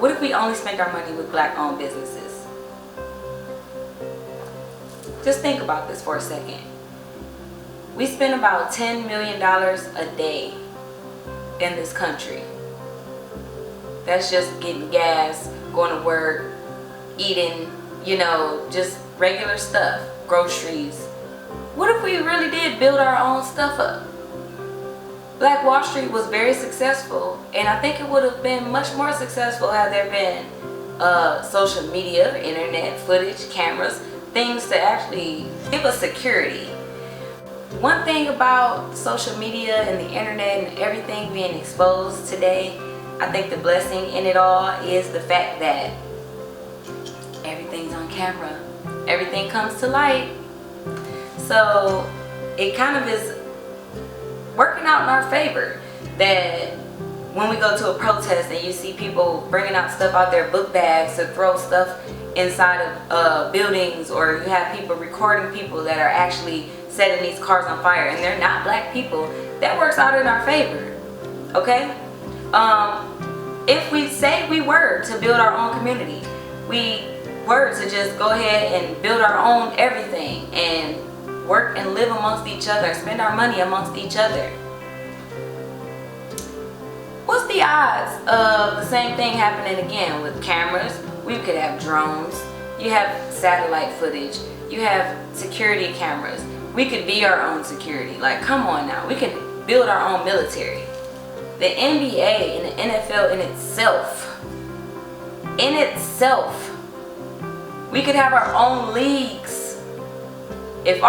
What if we only spent our money with black-owned businesses? Just think about this for a second. We spend about $10 million a day in this country. That's just getting gas, going to work, eating, just regular stuff, groceries. What if we really did build our own stuff up? Black Wall Street was very successful, and I think it would have been much more successful had there been social media, internet footage, cameras, things to actually give us security. One thing about social media and the internet and everything being exposed today, I think the blessing in it all is the fact that everything's on camera. Everything comes to light. So it kind of is working out in our favor that when we go to a protest and you see people bringing out stuff out their book bags to throw stuff inside of buildings, or you have people recording people that are actually setting these cars on fire and they're not black people, that works out in our favor. Okay? If we say we were to build our own community, we were to just go ahead and build our own everything and work and live amongst each other, spend our money amongst each other, what's the odds of the same thing happening again with cameras? We could have drones, you have satellite footage, you have security cameras. We could be our own security. Like, come on now, we can build our own military. The NBA and the NFL in itself, we could have our own leagues. If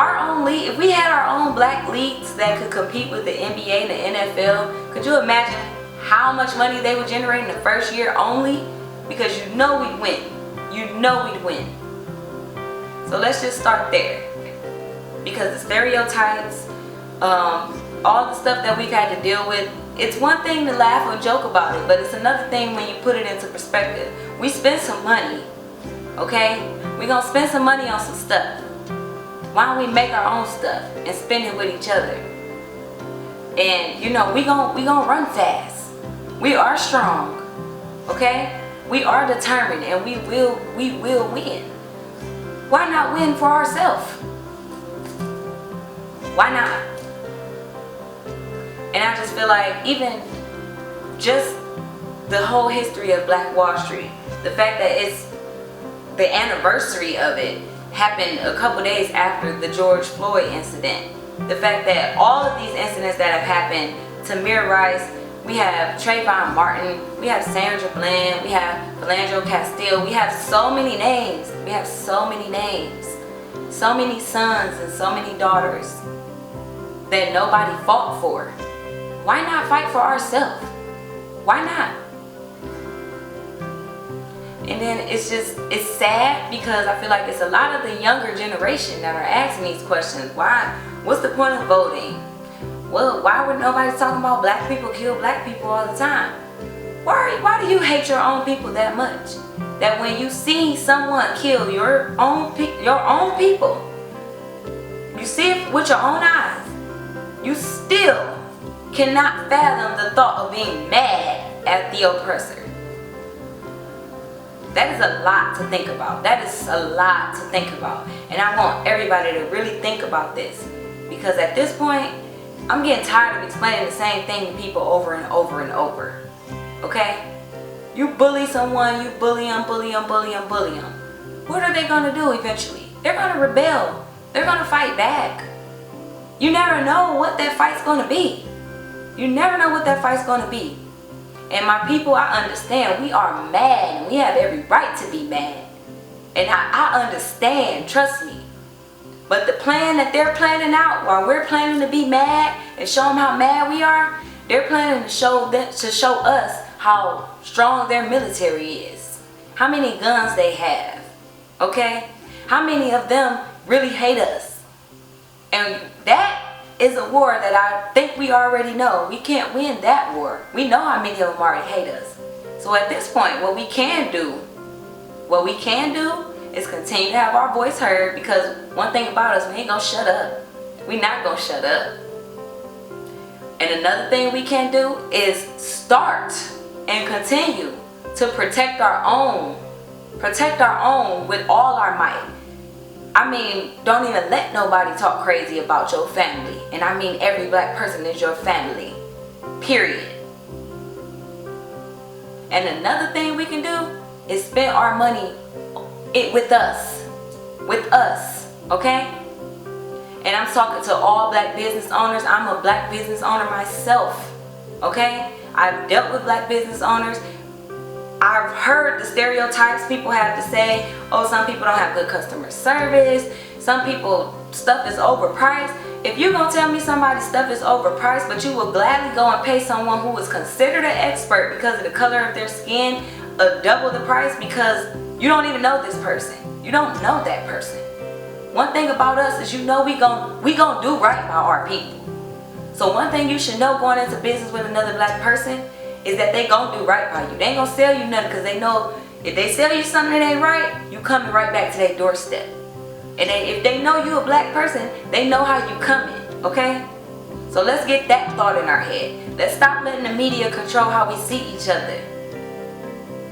we had our own black leagues that could compete with the NBA and the NFL, could you imagine how much money they would generate in the first year only? Because we'd win. We'd win. So let's just start there. Because the stereotypes, all the stuff that we've had to deal with, it's one thing to laugh or joke about it, but it's another thing when you put it into perspective. We spend some money, okay? We're gonna spend some money on some stuff. Why don't we make our own stuff and spend it with each other? And we gonna run fast. We are strong, okay? We are determined, and we will win. Why not win for ourselves? Why not? And I just feel like even just the whole history of Black Wall Street, the fact that it's the anniversary of it happened a couple days after the George Floyd incident. The fact that all of these incidents that have happened, Tamir Rice, we have Trayvon Martin, we have Sandra Bland, we have Philando Castile, we have so many names. We have so many names. So many sons and so many daughters that nobody fought for. Why not fight for ourselves? Why not? And then it's sad because I feel like it's a lot of the younger generation that are asking these questions. Why? What's the point of voting? Well, why would nobody talking about black people kill black people all the time? Why do you hate your own people that much? That when you see someone kill your own people, you see it with your own eyes, you still cannot fathom the thought of being mad at the oppressor. That is a lot to think about. That is a lot to think about. And I want everybody to really think about this. Because at this point, I'm getting tired of explaining the same thing to people over and over and over. Okay? You bully someone, you bully them. What are they going to do eventually? They're going to rebel. They're going to fight back. You never know what that fight's going to be. You never know what that fight's going to be. And my people, I understand we are mad and we have every right to be mad. And I understand, trust me. But the plan that they're planning out while we're planning to be mad and show them how mad we are, they're planning to show us how strong their military is. How many guns they have. Okay? How many of them really hate us. And that is a war that I think we already know. We can't win that war. We know how many of them already hate us. So at this point, what we can do is continue to have our voice heard, because one thing about us, we ain't gonna shut up. We're not gonna shut up. And another thing we can do is start and continue to protect our own. Protect our own with all our might. I mean, don't even let nobody talk crazy about your family. And I mean every black person is your family. Period. And another thing we can do is spend our money with us. With us. Okay? And I'm talking to all black business owners. I'm a black business owner myself. Okay? I've dealt with black business owners. I've heard the stereotypes people have to say. Oh, some people don't have good customer service. Some people, stuff is overpriced. If you're going to tell me somebody's stuff is overpriced, but you will gladly go and pay someone who is considered an expert because of the color of their skin double the price because you don't even know this person. You don't know that person. One thing about us is we gon' do right by our people. So one thing you should know going into business with another black person is that they gon' do right by you. They ain't gonna sell you nothing because they know if they sell you something that ain't right, you coming right back to their doorstep. And if they know you a black person, they know how you coming, okay? So let's get that thought in our head. Let's stop letting the media control how we see each other.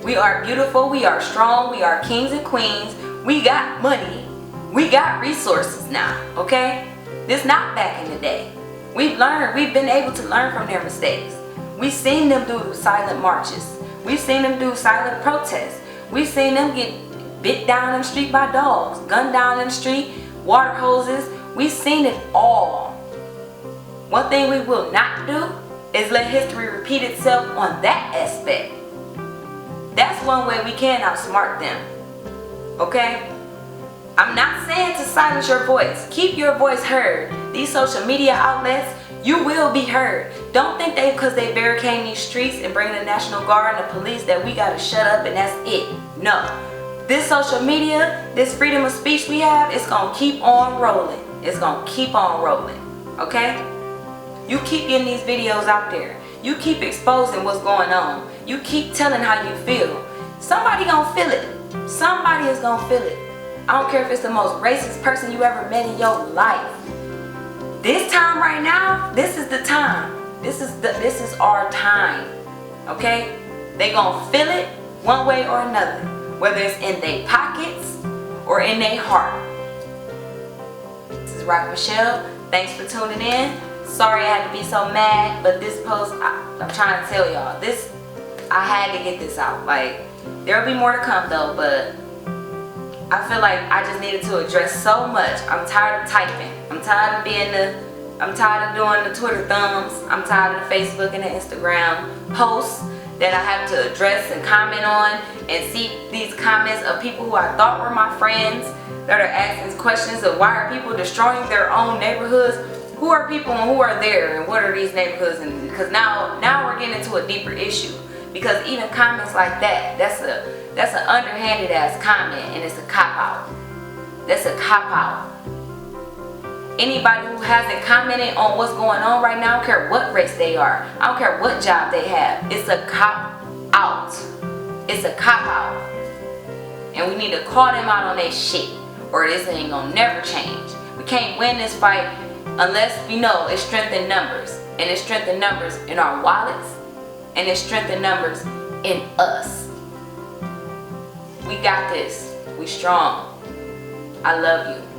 We are beautiful, we are strong, we are kings and queens, we got money, we got resources now, okay? This not back in the day. We've been able to learn from their mistakes. We've seen them do silent marches. We've seen them do silent protests. We've seen them get bit down in the street by dogs, gunned down in the street, water hoses. We've seen it all. One thing we will not do is let history repeat itself on that aspect. That's one way we can outsmart them. Okay? I'm not saying to silence your voice. Keep your voice heard. These social media outlets, you will be heard. Don't think because they barricade these streets and bring the National Guard and the police that we gotta shut up and that's it. No. This social media, this freedom of speech we have, it's gonna keep on rolling. It's gonna keep on rolling. Okay? You keep getting these videos out there. You keep exposing what's going on. You keep telling how you feel. Somebody gonna feel it. Somebody is gonna feel it. I don't care if it's the most racist person you ever met in your life. This time right now, this is the time. This is our time. Okay? They gonna feel it one way or another. Whether it's in their pockets or in their heart. This is Rock Michelle. Thanks for tuning in. Sorry I had to be so mad, but this post, I'm trying to tell y'all, I had to get this out. Like, there'll be more to come though, but I feel like I just needed to address so much. I'm tired of typing. I'm tired of doing the Twitter thumbs. I'm tired of the Facebook and the Instagram posts that I have to address and comment on, and see these comments of people who I thought were my friends that are asking questions of why are people destroying their own neighborhoods? Who are people and who are there and what are these neighborhoods? And because now we're getting into a deeper issue, because even comments like that's an underhanded ass comment, and it's a cop out. That's a cop out. Anybody who hasn't commented on what's going on right now, I don't care what race they are, I don't care what job they have, it's a cop out. It's a cop out. And we need to call them out on their shit, or this ain't gonna never change. We can't win this fight unless we know it's strength in numbers. And it's strength in numbers in our wallets, and it's strength in numbers in us. We got this. We strong. I love you.